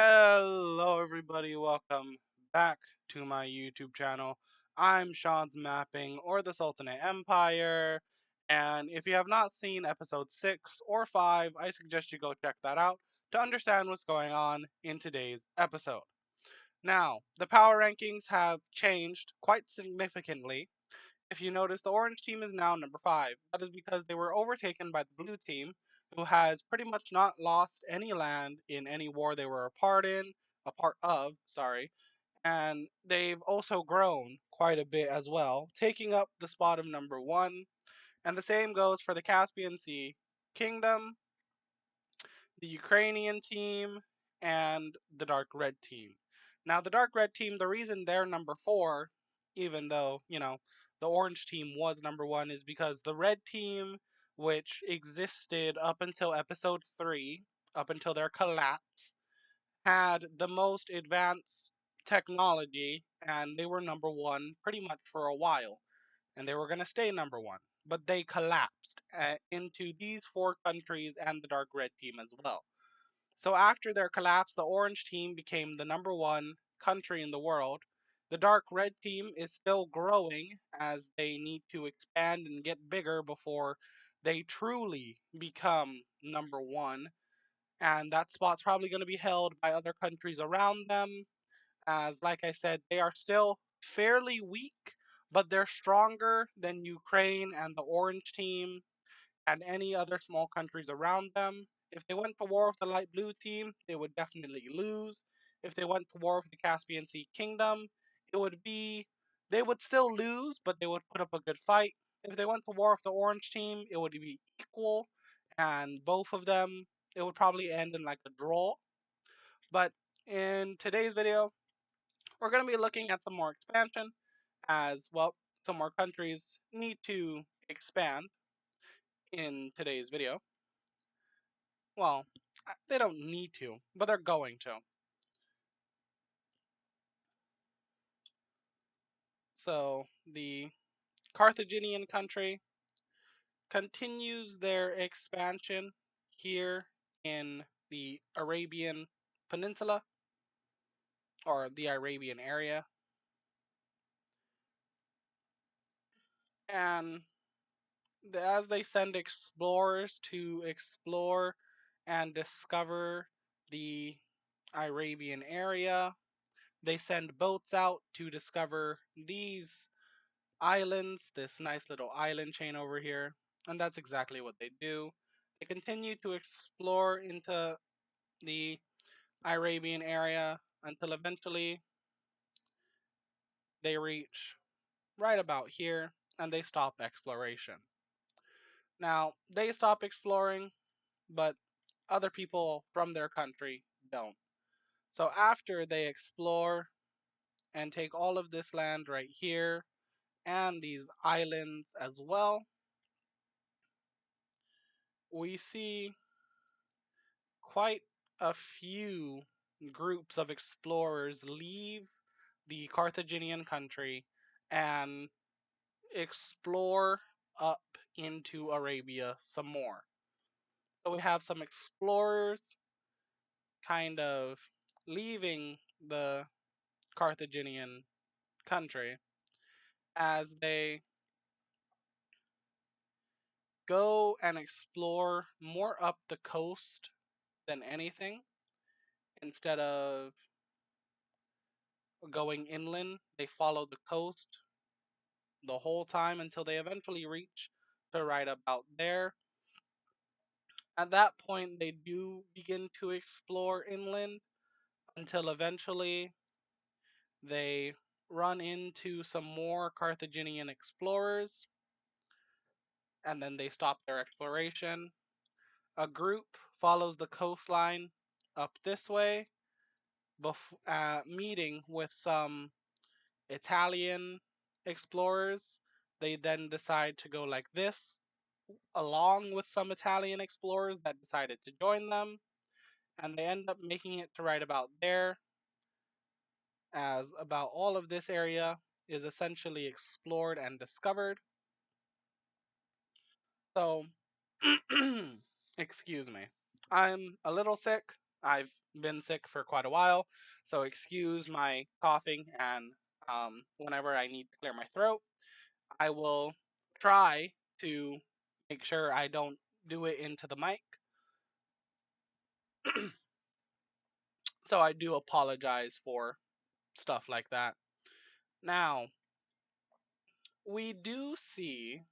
Hello, everybody. Welcome back to my YouTube channel. I'm Sean's Mapping or the Sultanate Empire. And if you have not seen episode 6 or 5, I suggest you go check that out to understand what's going on in today's episode. Now, the power rankings have changed quite significantly. If you notice, the orange team is now number 5. That is because they were overtaken by the blue team, who has pretty much not lost any land in any war they were a part of, sorry, and they've also grown quite a bit as well, taking up the spot of number 1. And the same goes for the Caspian Sea Kingdom, the Ukrainian team, and the Dark Red team. Now, the Dark Red team, the reason they're number 4, even though, the Orange team was number 1, is because the Red team, which existed up until episode 3, up until their collapse, had the most advanced technology, and they were number 1 pretty much for a while. And they were going to stay number 1. But they collapsed into these 4 countries and the Dark Red team as well. So after their collapse, the Orange team became the number 1 country in the world. The Dark Red team is still growing as they need to expand and get bigger before they truly become number 1. And that spot's probably going to be held by other countries around them. As, like I said, they are still fairly weak, but they're stronger than Ukraine and the Orange team and any other small countries around them. If they went to war with the light blue team, they would definitely lose. If they went to war with the Caspian Sea Kingdom, it would be they would still lose, but they would put up a good fight. If they went to war with the orange team, it would be equal, and both of them it would probably end in like a draw. But in today's video, we're going to be looking at some more expansion as well. Some more countries need to expand in today's video. Well, they don't need to, but they're going to. So the Carthaginian country continues their expansion here in the Arabian Peninsula or the Arabian area. And as they send explorers to explore and discover the Arabian area, they send boats out to discover these islands, this nice little island chain over here, and that's exactly what they do. They continue to explore into the Arabian area until eventually they reach right about here and they stop exploration. Now, they stop exploring, but other people from their country don't. So after they explore and take all of this land right here and these islands as well, we see quite a few groups of explorers leave the Carthaginian country and explore up into Arabia some more. So we have some explorers kind of leaving the Carthaginian country as they go and explore more up the coast than anything instead of going inland. They follow the coast the whole time until they eventually reach to right about there. At that point, they do begin to explore inland until eventually they run into some more Carthaginian explorers and then they stop their exploration. A group follows the coastline up this way, meeting with some Italian explorers. They then decide to go like this, along with some Italian explorers that decided to join them, and they end up making it to right about there, as about all of this area is essentially explored and discovered. So, excuse me, I'm a little sick, I've been sick for quite a while, so excuse my coughing and whenever I need to clear my throat, I will try to make sure I don't do it into the mic. So I do apologize for stuff like that. Now, we do see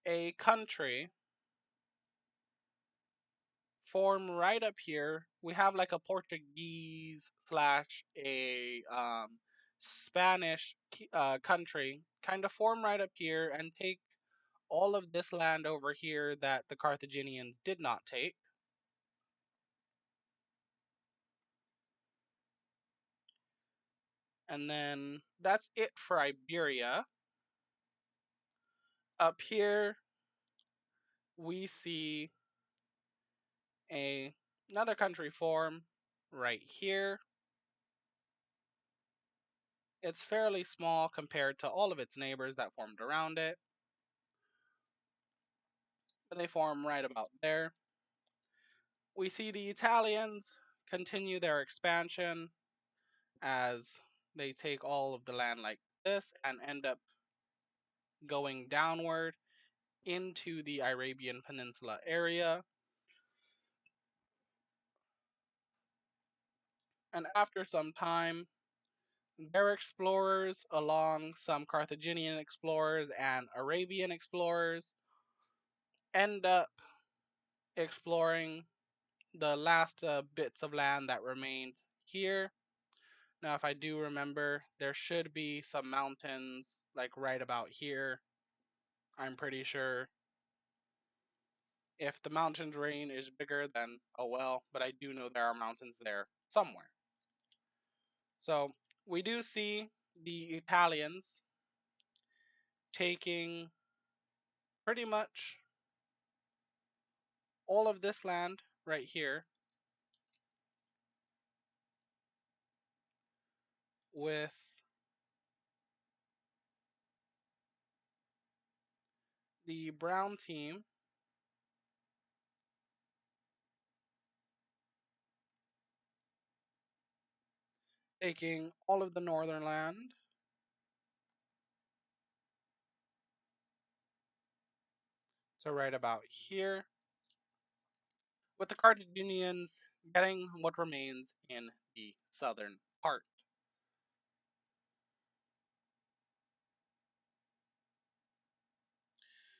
a country form right up here. We have like a Portuguese slash a Spanish country kind of form right up here and take all of this land over here that the Carthaginians did not take. And then that's it for Iberia. Up here, we see a, another country form right here. It's fairly small compared to all of its neighbors that formed around it. But they form right about there. We see the Italians continue their expansion as they take all of the land like this and end up going downward into the Arabian Peninsula area. And after some time, their explorers, along some Carthaginian explorers and Arabian explorers, end up exploring the last bits of land that remained here. Now, if I do remember, there should be some mountains like right about here. I'm pretty sure. If the mountains range is bigger, then oh well, but I do know there are mountains there somewhere. So we do see the Italians taking pretty much all of this land right here with the brown team taking all of the northern land. So right about here, with the Carthaginians getting what remains in the southern part.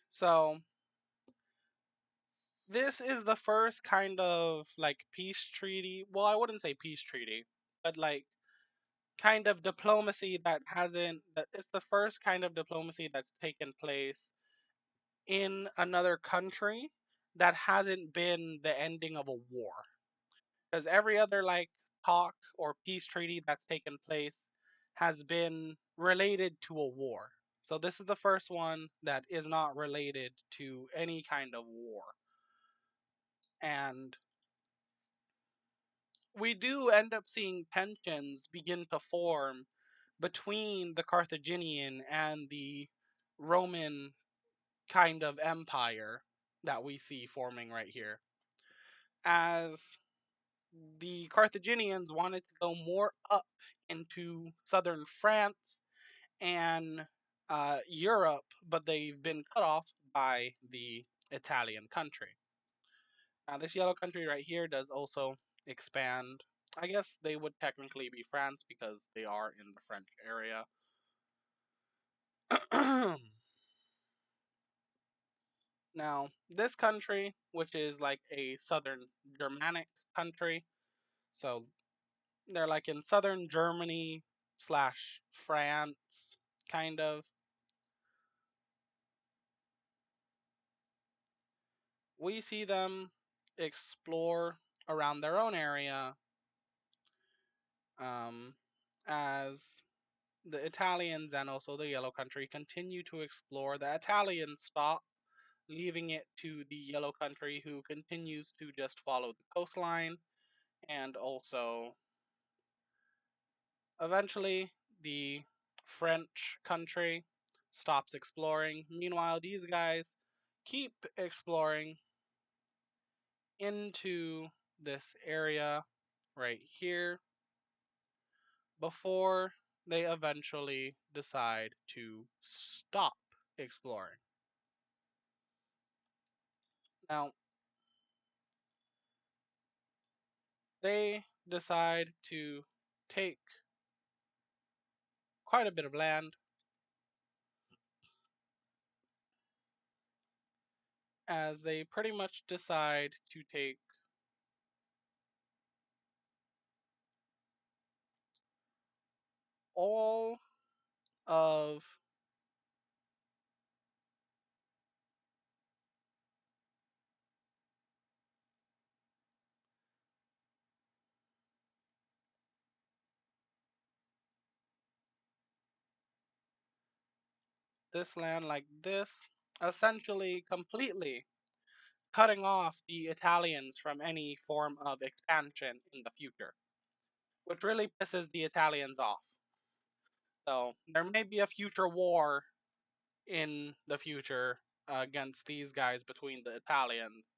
So this is the first kind of like peace treaty. Well, I wouldn't say peace treaty, but like kind of diplomacy that hasn't that it's the first kind of diplomacy that's taken place in another country that hasn't been the ending of a war. Because every other like talk or peace treaty that's taken place has been related to a war. So this is the first one that is not related to any kind of war. And we do end up seeing tensions begin to form between the Carthaginian and the Roman kind of empire that we see forming right here. As the Carthaginians wanted to go more up into southern France and Europe, but they've been cut off by the Italian country. Now, this yellow country right here does also expand. I guess they would technically be France because they are in the French area. Now, this country, which is like a southern Germanic country, so they're like in southern Germany slash France, kind of. We see them explore around their own area um, as the Italians and also the Yellow Country continue to explore. The Italians stop, leaving it to the Yellow Country, who continues to just follow the coastline. And also, eventually, the French country stops exploring. Meanwhile, these guys keep exploring into this area right here before they eventually decide to stop exploring. Now, they decide to take quite a bit of land as they pretty much decide to take all of this land like this, essentially completely cutting off the Italians from any form of expansion in the future, which really pisses the Italians off. So there may be a future war in the future against these guys between the Italians,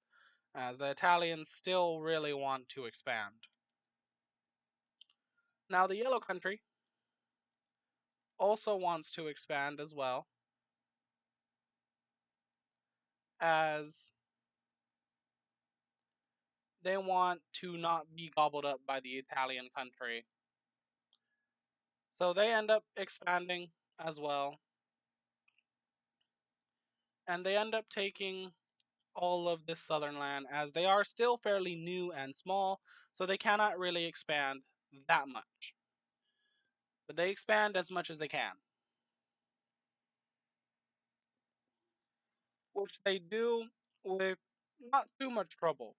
as the Italians still really want to expand. Now, the Yellow Country also wants to expand as well, as they want to not be gobbled up by the Italian country. So they end up expanding as well, and they end up taking all of this southern land as they are still fairly new and small, so they cannot really expand that much. But they expand as much as they can, which they do with not too much trouble.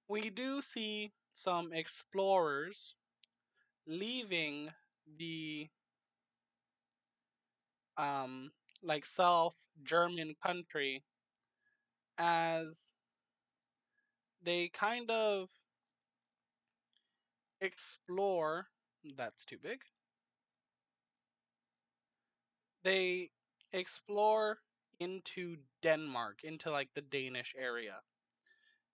We do see some explorers leaving the um like South German country as they kind of explore. That's too big. They explore into Denmark, into like the Danish area,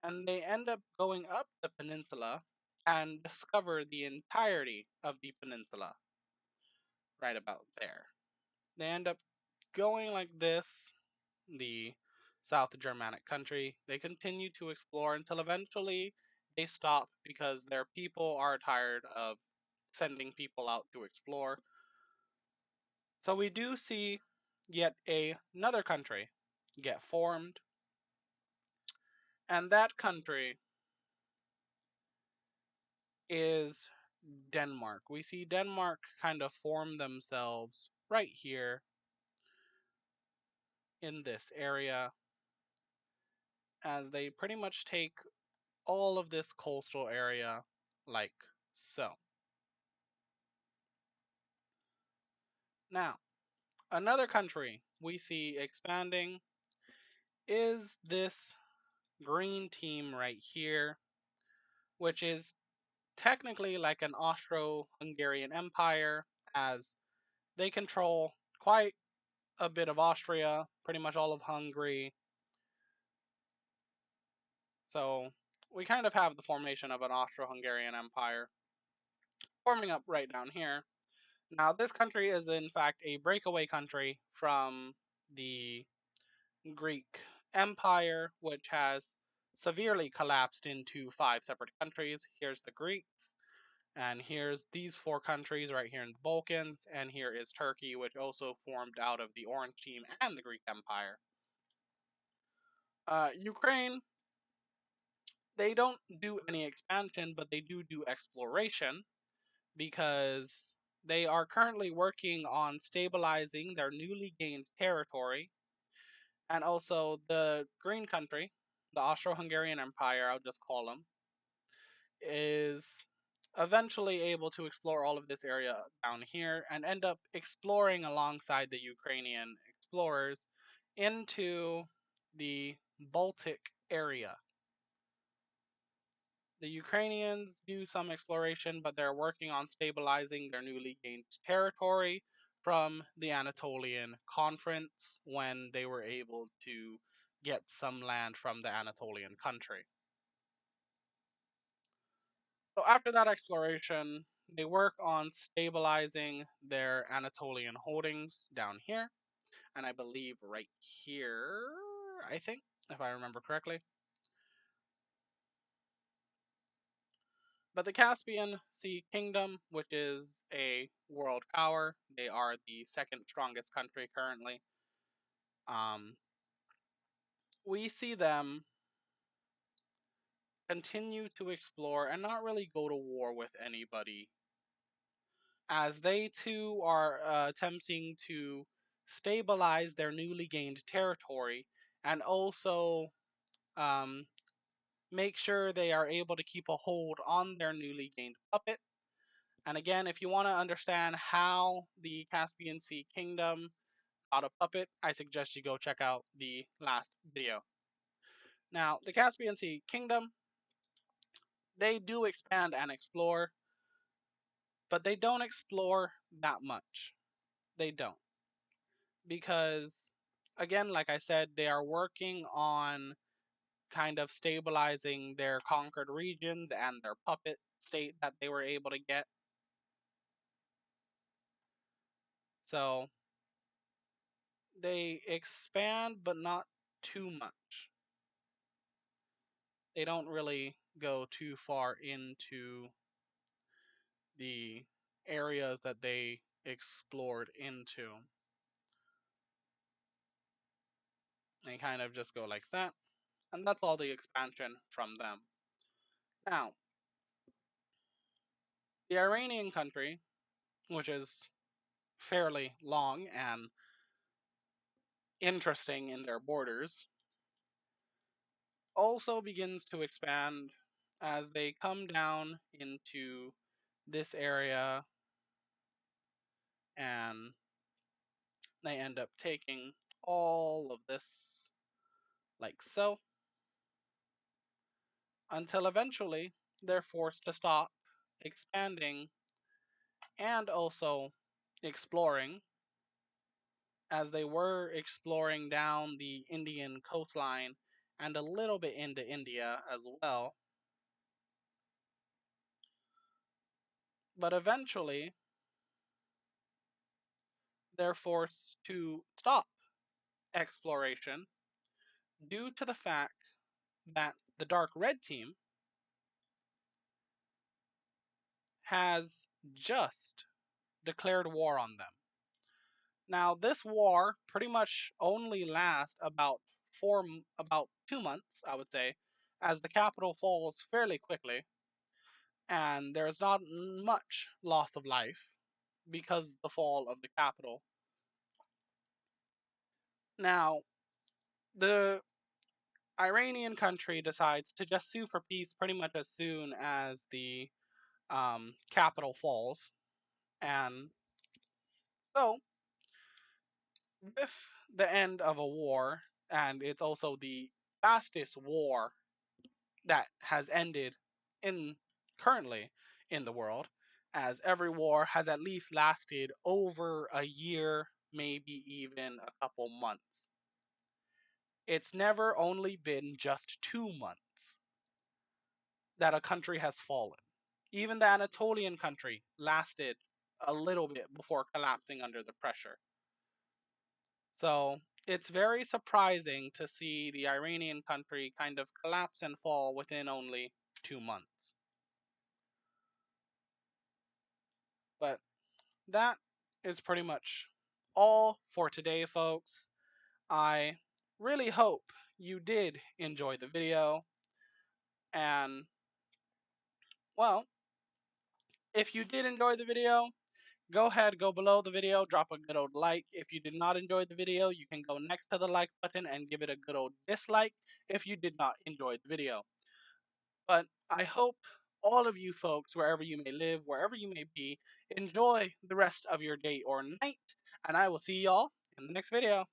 and they end up going up the peninsula and discover the entirety of the peninsula right about there. They end up going like this, the South Germanic country. They continue to explore until eventually they stop because their people are tired of sending people out to explore. So we do see yet another country get formed, and that country is Denmark. We see Denmark kind of form themselves right here in this area as they pretty much take all of this coastal area like so. Now, another country we see expanding is this green team right here, which is technically like an Austro-Hungarian empire, as they control quite a bit of Austria, pretty much all of Hungary. So we kind of have the formation of an Austro-Hungarian empire forming up right down here. Now, this country is in fact a breakaway country from the Greek Empire, which has severely collapsed into 5 separate countries. Here's the Greeks, and here's these 4 countries right here in the Balkans, and here is Turkey, which also formed out of the Orange Team and the Greek Empire. Ukraine, they don't do any expansion, but they do exploration because they are currently working on stabilizing their newly gained territory. And also the Green Country, the Austro-Hungarian Empire, I'll just call them, is eventually able to explore all of this area down here and end up exploring alongside the Ukrainian explorers into the Baltic area. The Ukrainians do some exploration, but they're working on stabilizing their newly gained territory from the Anatolian Conference when they were able to get some land from the Anatolian country. So after that exploration, they work on stabilizing their Anatolian holdings down here, and I believe right here, I think, if I remember correctly. But the Caspian Sea Kingdom, which is a world power, they are the second strongest country currently. Um, we see them continue to explore and not really go to war with anybody, as they too are attempting to stabilize their newly gained territory and also um, make sure they are able to keep a hold on their newly gained puppet. And again, if you want to understand how the Caspian Sea Kingdom got a puppet, I suggest you go check out the last video. Now, the Caspian Sea Kingdom, they do expand and explore, but they don't explore that much. They don't. Because, again, like I said, they are working on kind of stabilizing their conquered regions and their puppet state that they were able to get. So they expand, but not too much. They don't really go too far into the areas that they explored into. They kind of just go like that. And that's all the expansion from them. Now, the Iranian country, which is fairly long and interesting in their borders, also begins to expand as they come down into this area and they end up taking all of this like so, until eventually they're forced to stop expanding and also exploring, as they were exploring down the Indian coastline and a little bit into India as well. But eventually, they're forced to stop exploration due to the fact that the Dark Red team has just declared war on them. Now, this war pretty much only lasts about 2 months, I would say, as the capital falls fairly quickly, and there's not much loss of life because the fall of the capital. Now, the Iranian country decides to just sue for peace pretty much as soon as the capital falls, and so with the end of a war, and it's also the fastest war that has ended in currently in the world, as every war has at least lasted over a year, maybe even a couple months. It's never only been just 2 months that a country has fallen. Even the Anatolian country lasted a little bit before collapsing under the pressure. So it's very surprising to see the Iranian country kind of collapse and fall within only 2 months. But that is pretty much all for today, folks. I really hope you did enjoy the video. And, well, if you did enjoy the video, go ahead, go below the video, drop a good old like. If you did not enjoy the video, you can go next to the like button and give it a good old dislike if you did not enjoy the video. But I hope all of you folks, wherever you may live, wherever you may be, enjoy the rest of your day or night, and I will see y'all in the next video.